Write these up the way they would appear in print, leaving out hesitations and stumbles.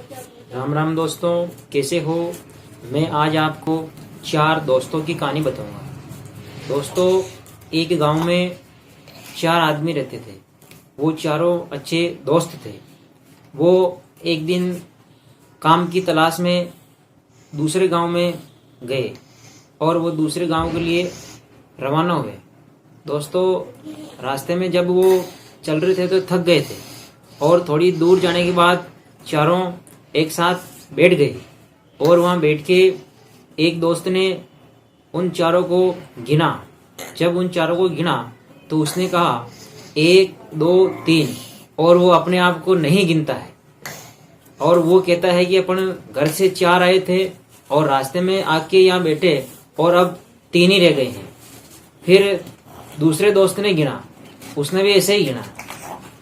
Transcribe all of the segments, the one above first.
राम राम दोस्तों, कैसे हो। मैं आज आपको 4 दोस्तों की कहानी बताऊंगा। दोस्तों, एक गांव में 4 आदमी रहते थे। वो चारों अच्छे दोस्त थे। वो एक दिन काम की तलाश में दूसरे गांव में गए और वो दूसरे गांव के लिए रवाना हुए। दोस्तों, रास्ते में जब वो चल रहे थे तो थक गए थे और थोड़ी दूर जाने के बाद चारों एक साथ बैठ गए और वहां बैठ के एक दोस्त ने उन चारों को गिना। जब उन चारों को गिना तो उसने कहा 1 2 3 और वो अपने आप को नहीं गिनता है और वो कहता है कि अपन घर से 4 आए थे और रास्ते में आके यहाँ बैठे और अब 3 ही रह गए हैं। फिर दूसरे दोस्त ने गिना, उसने भी ऐसे ही गिना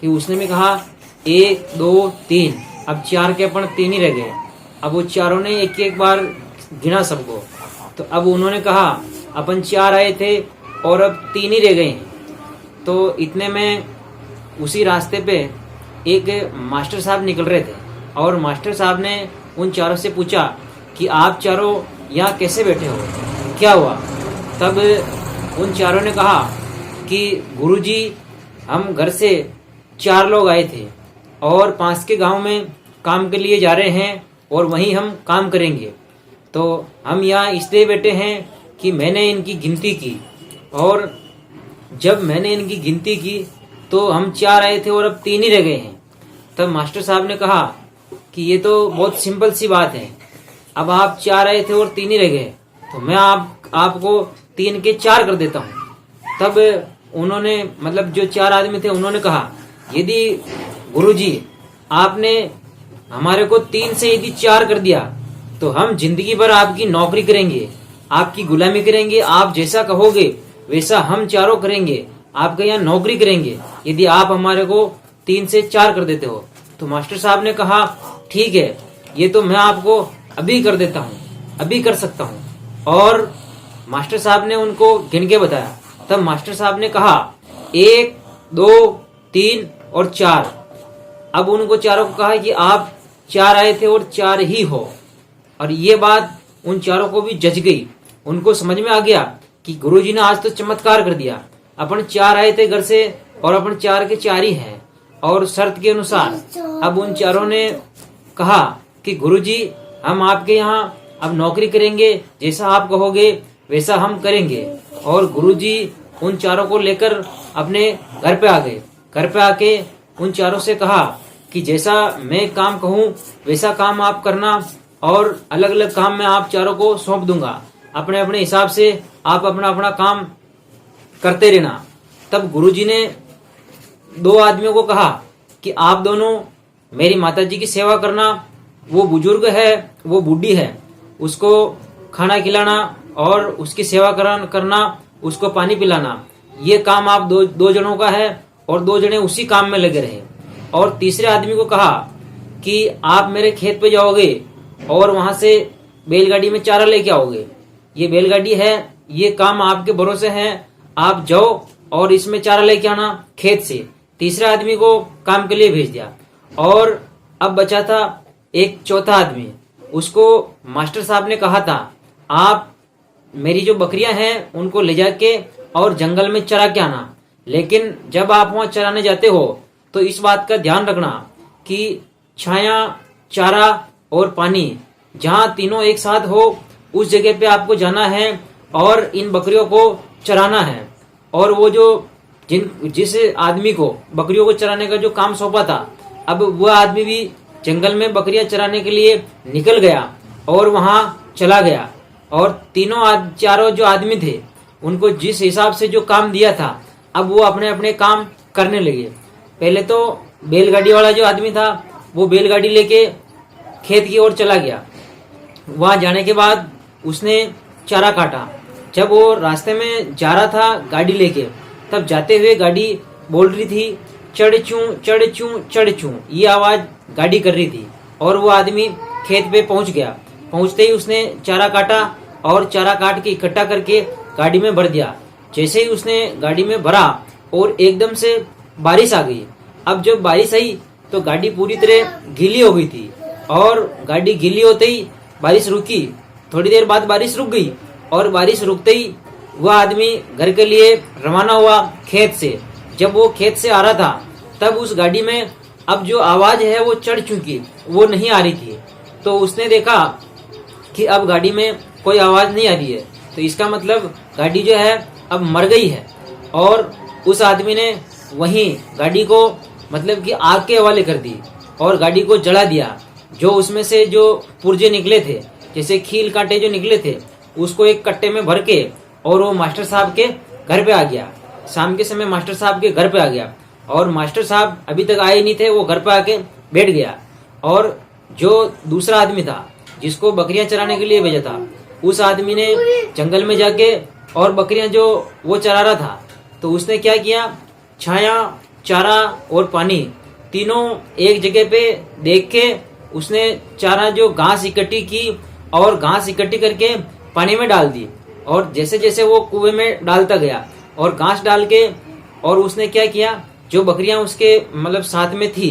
कि उसने भी कहा 1 2 3, अब 4 के अपन 3 ही रह गए। अब वो चारों ने एक एक बार गिना सबको, तो अब उन्होंने कहा अपन 4 आए थे और अब 3 ही रह गए हैं। तो इतने में उसी रास्ते पे एक मास्टर साहब निकल रहे थे और मास्टर साहब ने उन चारों से पूछा कि आप चारों यहाँ कैसे बैठे हो, क्या हुआ। तब उन चारों ने कहा कि गुरुजी, हम घर से 4 लोग आए थे और पास के गांव में काम के लिए जा रहे हैं और वहीं हम काम करेंगे। तो हम यहाँ इसलिए बैठे हैं कि मैंने इनकी गिनती की और जब मैंने इनकी गिनती की तो हम 4 आए थे और अब 3 ही रह गए हैं। तब मास्टर साहब ने कहा कि ये तो बहुत सिंपल सी बात है, अब आप 4 आए थे और 3 ही रह गए तो मैं आपको 3 के 4 कर देता हूँ। तब उन्होंने, मतलब जो 4 आदमी थे, उन्होंने कहा यदि गुरुजी आपने हमारे को 3 से यदि 4 कर दिया तो हम जिंदगी भर आपकी नौकरी करेंगे, आपकी गुलामी करेंगे, आप जैसा कहोगे वैसा हम चारों करेंगे, आपके यहाँ नौकरी करेंगे यदि आप हमारे को 3 से 4 कर देते हो। तो मास्टर साहब ने कहा ठीक है, ये तो मैं आपको अभी कर देता हूँ, अभी कर सकता हूँ। और मास्टर साहब ने उनको गिन के बताया। तब मास्टर साहब ने कहा 1 2 3 और 4। अब उनको चारों को कहा कि आप 4 आए थे और 4 ही हो। और ये बात उन चारों को भी जच गई, उनको समझ में आ गया कि गुरुजी ने आज तो चमत्कार कर दिया। अपन 4 आए थे घर से और अपन 4 के 4 ही हैं। और शर्त के अनुसार अब उन चारों ने कहा कि गुरुजी, हम आपके यहाँ अब नौकरी करेंगे, जैसा आप कहोगे वैसा हम करेंगे। और गुरुजी उन चारों को लेकर अपने घर पे आ गए। घर पे आके उन चारों से कहा कि जैसा मैं काम कहूँ वैसा काम आप करना और अलग अलग काम मैं आप चारों को सौंप दूंगा, अपने अपने हिसाब से आप अपना अपना काम करते रहना। तब गुरुजी ने 2 आदमियों को कहा कि आप दोनों मेरी माताजी की सेवा करना, वो बुजुर्ग है, वो बूढ़ी है, उसको खाना खिलाना और उसकी सेवा करना, उसको पानी पिलाना, ये काम आप दो जनों का है और 2 जने उसी काम में लगे रहे। और तीसरे आदमी को कहा कि आप मेरे खेत पे जाओगे और वहां से बैलगाड़ी में चारा लेके आओगे, ये बैलगाड़ी है, ये काम आपके भरोसे है, आप जाओ और इसमें चारा लेके आना खेत से। तीसरे आदमी को काम के लिए भेज दिया। और अब बचा था एक चौथा आदमी, उसको मास्टर साहब ने कहा था आप मेरी जो बकरियां हैं उनको ले जाके और जंगल में चरा के आना, लेकिन जब आप वहां चराने जाते हो तो इस बात का ध्यान रखना कि छाया, चारा और पानी जहां तीनों एक साथ हो उस जगह पे आपको जाना है और इन बकरियों को चराना है। और वो जो जिस आदमी को बकरियों को चराने का जो काम सौंपा था, अब वह आदमी भी जंगल में बकरियां चराने के लिए निकल गया और वहां चला गया। और चारों जो आदमी थे उनको जिस हिसाब से जो काम दिया था, अब वो अपने अपने काम करने लगे। पहले तो बैलगाड़ी वाला जो आदमी था वो बैलगाड़ी लेके खेत की ओर चला गया। वहां जाने के बाद उसने चारा काटा। जब वो रास्ते में जा रहा था गाड़ी लेके, तब जाते हुए गाड़ी बोल रही थी चढ़ चूं चढ़ चूं चढ़ चूं, ये आवाज गाड़ी कर रही थी। और वो आदमी खेत पे पहुंच गया। पहुंचते ही उसने चारा काटा और चारा काट के इकट्ठा करके गाड़ी में भर दिया। जैसे ही उसने गाड़ी में भरा और एकदम से बारिश आ गई। अब जब बारिश आई तो गाड़ी पूरी तरह गीली हो गई थी और गाड़ी गीली होते ही बारिश रुकी। थोड़ी देर बाद बारिश रुक गई और बारिश रुकते ही वह आदमी घर के लिए रवाना हुआ खेत से। जब वो खेत से आ रहा था तब उस गाड़ी में अब जो आवाज है वो चढ़ चुकी, वो नहीं आ रही थी। तो उसने देखा कि अब गाड़ी में कोई आवाज नहीं आ रही है, तो इसका मतलब गाड़ी जो है अब मर गई है। और उस आदमी ने वहीं गाड़ी को मतलब कि आग के हवाले कर दी और गाड़ी को जला दिया। जो उसमें से जो पुर्जे निकले थे, जैसे खील कांटे जो निकले थे, उसको एक कट्टे में भर के और वो मास्टर साहब के घर पे आ गया। शाम के समय मास्टर साहब के घर पे आ गया और मास्टर साहब अभी तक आए नहीं थे, वो घर पे आके बैठ गया। और जो दूसरा आदमी था जिसको बकरियां चराने के लिए भेजा था, उस आदमी ने जंगल में जाके और बकरियां जो वो चरा रहा था, तो उसने क्या किया, छाया, चारा और पानी तीनों एक जगह पे देख के उसने चारा जो घास इकट्ठी की और घास इकट्ठी करके पानी में डाल दी। और जैसे जैसे वो कुएं में डालता गया और घास डाल के, और उसने क्या किया, जो बकरियां उसके मतलब साथ में थी,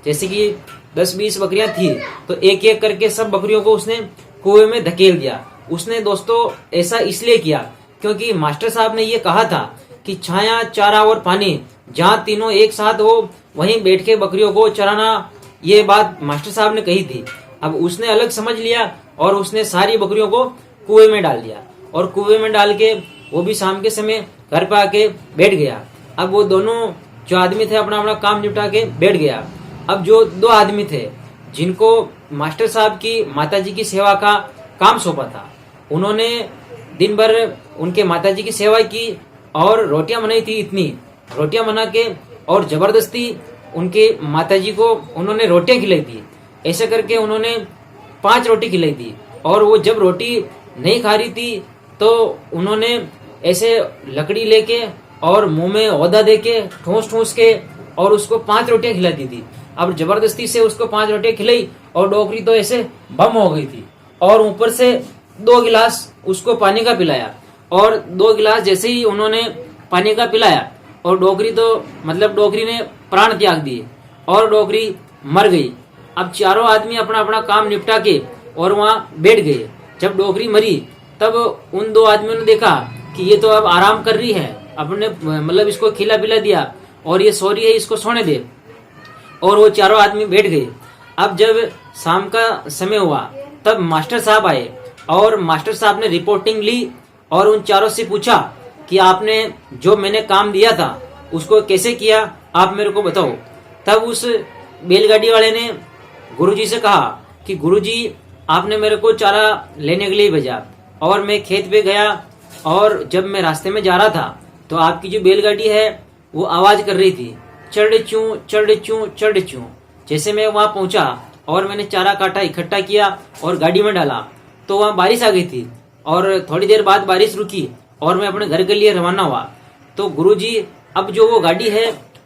जैसे कि 10-20 बकरियां थी, तो एक एक करके सब बकरियों को उसने कुएं में धकेल दिया। उसने दोस्तों ऐसा इसलिए किया क्योंकि मास्टर साहब ने ये कहा था कि छाया, चारा और पानी जहाँ तीनों एक साथ हो वहीं बैठ के बकरियों को चराना, ये बात मास्टर साहब ने कही थी। अब उसने अलग समझ लिया और उसने सारी बकरियों को कुएं में डाल दिया और कुएं में डाल के वो भी शाम के समय घर पे आके बैठ गया। अब वो दोनों जो आदमी थे अपना अपना काम निपटा के बैठ गया। अब जो दो आदमी थे जिनको मास्टर साहब की माताजी की सेवा का काम सौंपा था, उन्होंने दिन भर उनके माताजी की सेवा की और रोटियां बनाई थी। इतनी रोटियां बना के और जबरदस्ती उनके माताजी को उन्होंने रोटियां खिलाई थी। ऐसे करके उन्होंने 5 रोटी खिलाई थी और वो जब रोटी नहीं खा रही थी तो उन्होंने ऐसे लकड़ी लेके और मुंह में औदा देके ठूस ठूस के और उसको 5 रोटियां खिला दी थी। अब जबरदस्ती से उसको 5 रोटियां खिलाई और डोकरी तो ऐसे बम हो गई थी। और ऊपर से 2 गिलास उसको पानी का पिलाया और 2 गिलास जैसे ही उन्होंने पानी का पिलाया और डोकरी तो मतलब डोकरी ने प्राण त्याग दिए और डोकरी मर गई। अब चारों आदमी अपना अपना काम निपटा के और वहां बैठ गए। जब डोकरी मरी तब उन 2 आदमियों ने देखा कि ये तो अब आराम कर रही है, अपने मतलब इसको खिला पिला दिया और ये सो रही है, इसको सोने दे। और वो चारों आदमी बैठ गए। अब जब शाम का समय हुआ तब मास्टर साहब आए और मास्टर साहब ने रिपोर्टिंग ली और उन चारों से पूछा कि आपने जो मैंने काम दिया था उसको कैसे किया, आप मेरे को बताओ। तब उस बैलगाड़ी वाले ने गुरुजी से कहा कि गुरुजी आपने मेरे को चारा लेने के लिए भेजा और मैं खेत पे गया और जब मैं रास्ते में जा रहा था तो आपकी जो बैलगाड़ी है वो आवाज कर रही थी, चढ़ चूं चढ़ चूं चढ़ चूं। जैसे मैं वहां पहुंचा और मैंने चारा काटा, इकट्ठा किया और गाड़ी में डाला तो वहां बारिश आ गई थी और थोड़ी देर बाद बारिश रुकी और मैं अपने घर के लिए रवाना हुआ। तो गुरुजी अब जो वो गाड़ी है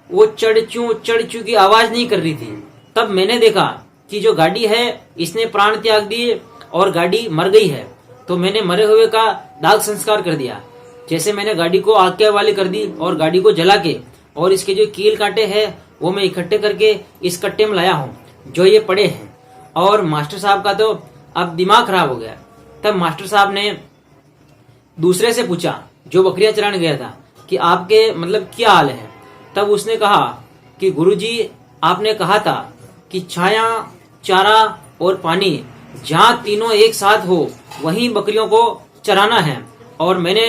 वो चढ़ चूं की आवाज नहीं कर रही थी। तब मैंने देखा कि जो गाड़ी है इसने प्राण त्याग दिए और गाड़ी मर गई है। तो मैंने मरे हुए का दाह संस्कार कर दिया। जैसे मैंने गाड़ी को आग के हवाले कर दी और गाड़ी को जला के और इसके जो कील कांटे हैं वो मैं इकट्ठे करके इस कट्टे में लाया हूँ जो ये पड़े हैं। और मास्टर साहब का तो अब दिमाग खराब हो गया। तब मास्टर साहब ने दूसरे से पूछा जो बकरियां चराने गया था कि आपके मतलब क्या हाल है। तब उसने कहा कि गुरुजी आपने कहा था कि छाया, चारा और पानी जहाँ तीनों एक साथ हो वहीं बकरियों को चराना है और मैंने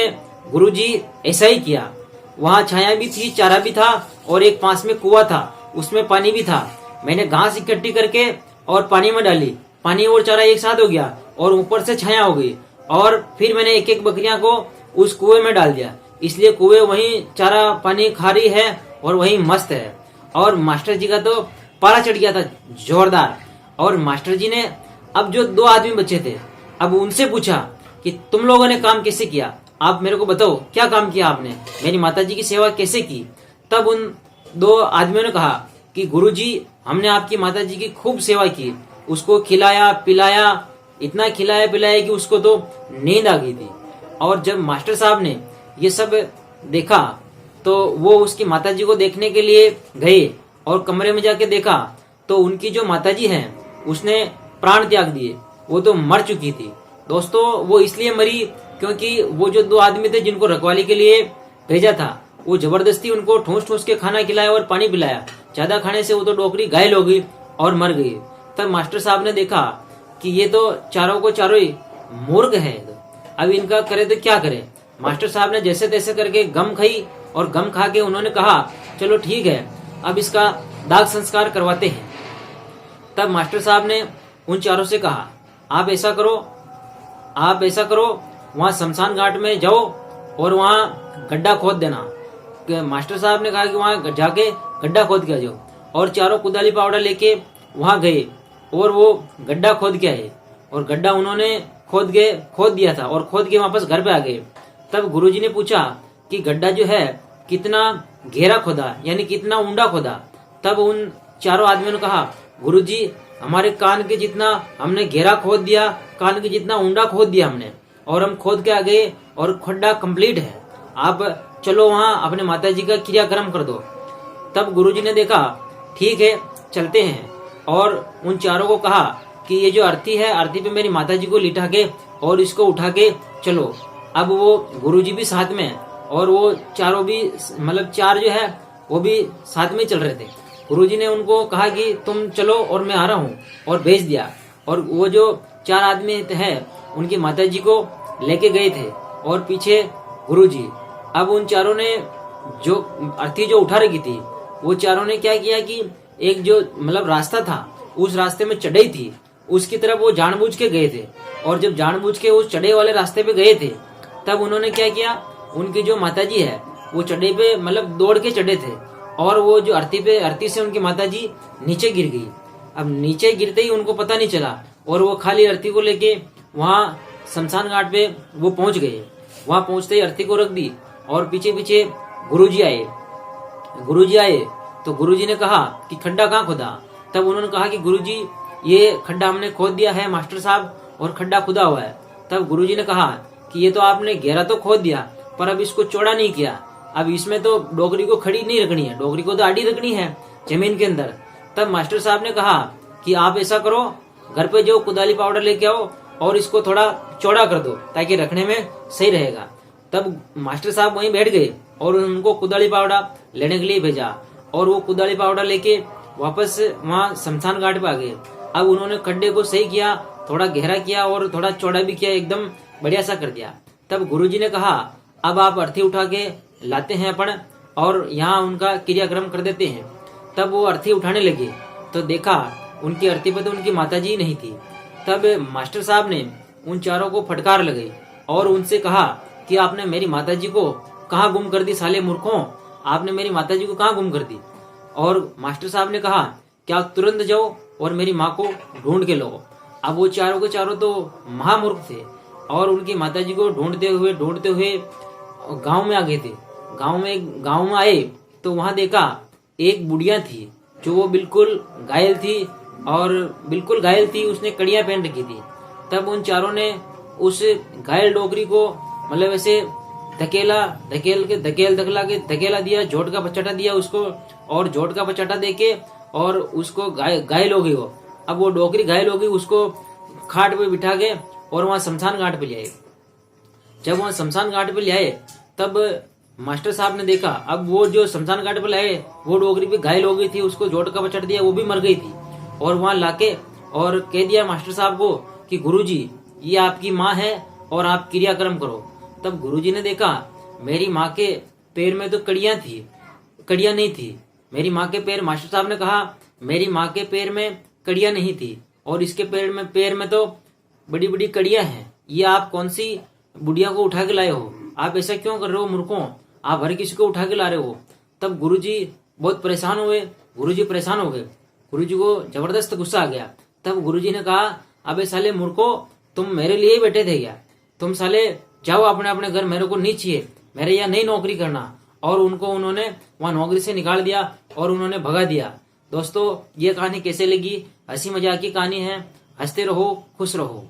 गुरुजी ऐसा ही किया। वहाँ छाया भी थी, चारा भी था और एक पास में कुआं था, उसमें पानी भी था। मैंने घास इकट्ठी करके और पानी में डाली, पानी और चारा एक साथ हो गया और ऊपर से छाया हो गई और फिर मैंने एक एक बकरियां को उस कुएं में डाल दिया। इसलिए कुएं वहीं चारा पानी खा रही है और वहीं मस्त है। और मास्टर जी का तो पारा चढ़ गया था जोरदार। और मास्टर जी ने अब जो 2 आदमी बचे थे अब उनसे पूछा कि तुम लोगों ने काम कैसे किया, आप मेरे को बताओ क्या काम किया आपने, मेरी माताजी की सेवा कैसे की। तब उन 2 आदमियों ने कहा कि गुरुजी हमने आपकी माताजी की खूब सेवा की, उसको खिलाया पिलाया, इतना खिलाया पिलाया कि उसको तो नींद आ गई थी। और जब मास्टर साहब ने ये सब देखा तो वो उसकी माताजी को देखने के लिए गए और कमरे में जाके देखा तो उनकी जो माताजी हैं उसने प्राण त्याग दिए, वो तो मर चुकी थी। दोस्तों वो इसलिए मरी क्योंकि वो जो 2 आदमी थे जिनको रखवाली के लिए भेजा था, वो जबरदस्ती उनको ठूस ठूस के खाना खिलाया और पानी पिलाया। ज्यादा खाने से वो तो डोकरी घायल हो गई और मर गई। तब मास्टर साहब ने देखा कि ये तो चारों को चारों ही मूर्ख है, अब इनका करे तो क्या करे। मास्टर साहब ने जैसे तैसे करके गम खाई और गम खा के उन्होंने कहा चलो ठीक है, अब इसका दाग संस्कार करवाते हैं। तब मास्टर साहब ने उन चारों से कहा आप ऐसा करो, वहां शमशान घाट में जाओ और वहां गड्ढा खोद देना। मास्टर साहब ने कहा कि वहां जाके गड्ढा खोद के आ जाओ, और चारों कुदाली पावड़ा लेके वहां गए और वो गड्ढा खोद के आए, और गड्ढा उन्होंने खोद दिया था और खोद के वापस घर पे आ गए। तब गुरुजी ने पूछा कि गड्ढा जो है कितना गहरा खोदा, यानी कितना ऊंडा खोदा। तब उन चारों आदमियों ने कहा गुरुजी हमारे कान के जितना हमने गहरा खोद दिया, कान के जितना ऊंडा खोद दिया हमने, और हम खोद के आ गए और खड्डा कंप्लीट है, आप चलो वहां अपने माता जी का क्रियाक्रम कर दो। तब गुरुजी ने देखा ठीक है चलते हैं, और उन चारों को कहा कि ये जो अर्थी है, अर्थी पे मेरी माता जी को लिटा के और इसको उठा के चलो। अब वो गुरुजी भी साथ में और वो चारों भी, मतलब 4 जो है वो भी साथ में चल रहे थे। गुरुजी ने उनको कहा कि तुम चलो और मैं आ रहा हूँ, और भेज दिया। और वो जो 4 आदमी है उनकी माताजी को लेके गए थे और पीछे गुरुजी। अब उन चारों ने जो अर्थी जो उठा रखी थी, वो चारों ने क्या किया कि एक जो मतलब रास्ता था उस रास्ते में चढ़ाई थी, उसकी तरफ वो जानबूझ के गए थे। और जब जानबूझ के उस चढ़े वाले रास्ते पे गए थे, तब उन्होंने क्या किया, उनकी जो माताजी है वो चढ़े पे मतलब दौड़ के चढ़े थे, और वो जो अर्थी से उनकी माताजी नीचे गिर गई। अब नीचे गिरते ही उनको पता नहीं चला, और वो खाली अर्थी को लेके वहां शमशान घाट पे वो पहुंच गए। वहां पहुंचते ही अर्थी को रख दी, और पीछे पीछे गुरुजी आए। तो गुरुजी ने कहा कि खड्डा कहाँ खोदा। तब उन्होंने कहा कि गुरुजी ये खड्डा हमने खोद दिया है मास्टर साहब, और खड्डा खुदा हुआ है। तब गुरुजी ने कहा कि ये तो आपने गहरा तो खोद दिया, पर अब इसको चौड़ा नहीं किया, अब इसमें तो डोगरी को खड़ी नहीं रखनी है, डोगरी को तो आड़ी रखनी है जमीन के अंदर। तब मास्टर साहब ने कहा कि आप ऐसा करो, घर पे जो कुदाली पाउडर लेके आओ और इसको थोड़ा चौड़ा कर दो ताकि रखने में सही रहेगा। तब मास्टर साहब वहीं बैठ गए और उनको कुदाली पाउडर लेने के लिए भेजा, और वो कुदाली पाउडर लेके वापस वहां शमशान घाट पे आ गए। अब उन्होंने खड्डे को सही किया, थोड़ा गहरा किया और थोड़ा चौड़ा भी किया, एकदम बढ़िया सा कर दिया। तब गुरुजी ने कहा अब आप अर्थी उठा के लाते हैं अपन, और यहाँ उनका क्रियाक्रम कर देते हैं। तब वो अर्थी उठाने लगे तो देखा उनकी अर्थी पे तो उनकी माताजी नहीं थी। तब मास्टर साहब ने उन चारों को फटकार लगाई और उनसे कहा कि आपने मेरी माताजी को कहाँ गुम कर दी, साले मूर्खों, आपने मेरी माताजी को कहाँ गुम कर दी। और मास्टर साहब ने कहा कि आप तुरंत जाओ और मेरी माँ को ढूंढ के लो। अब वो चारों के चारों तो महामूर्ख थे, और उनकी माताजी को ढूंढते हुए गांव में आ गए थे। गांव में आए तो वहां देखा एक बुढ़िया थी जो वो बिल्कुल घायल थी, उसने कड़ियां पहन रखी थी। तब उन चारों ने उस घायल डोकरी को मतलब ऐसे धकेला दिया, झोट का बचाटा दिया उसको, और झोट का बचाटा देके और उसको घायल हो गई वो। अब वो डोकरी घायल हो गई, उसको खाट पे बिठा के और वहां शमशान घाट पे ले आए। जब वहां शमशान घाट पे ले आए तब मास्टर साहब ने देखा, अब वो जो शमशान घाट पे लाए वो डोगरी भी घायल हो गई थी, उसको जोट का बचट दिया, वो भी मर गई थी। और वहां लाके और कह दिया मास्टर साहब को कि गुरुजी ये आपकी माँ है और आप क्रियाक्रम करो। तब गुरुजी ने देखा मेरी माँ के पैर में तो कड़ियां नहीं थी। मेरी माँ के पैर, मास्टर साहब ने कहा मेरी माँ के पैर में कड़ियां नहीं थी और इसके पैर में तो बड़ी बड़ी कड़ियां हैं। ये आप कौन सी बुढ़िया को उठा के लाए हो? आप ऐसा क्यों कर रहे हो मूर्खों? आप हर किसी को उठा के ला रहे हो। तब गुरुजी बहुत परेशान हुए, गुरुजी को जबरदस्त गुस्सा आ गया। तब गुरुजी ने कहा अबे साले मूर्खों, तुम मेरे लिए ही बैठे थे क्या? तुम साले जाओ अपने अपने घर, मेरे को नहीं चाहिए, मेरे यहाँ नहीं नौकरी करना। और उन्होंने वहां नौकरी से निकाल दिया और उन्होंने भगा दिया। दोस्तों ये कहानी कैसे लगी? हंसी मजाक की कहानी है, हंसते रहो, खुश रहो।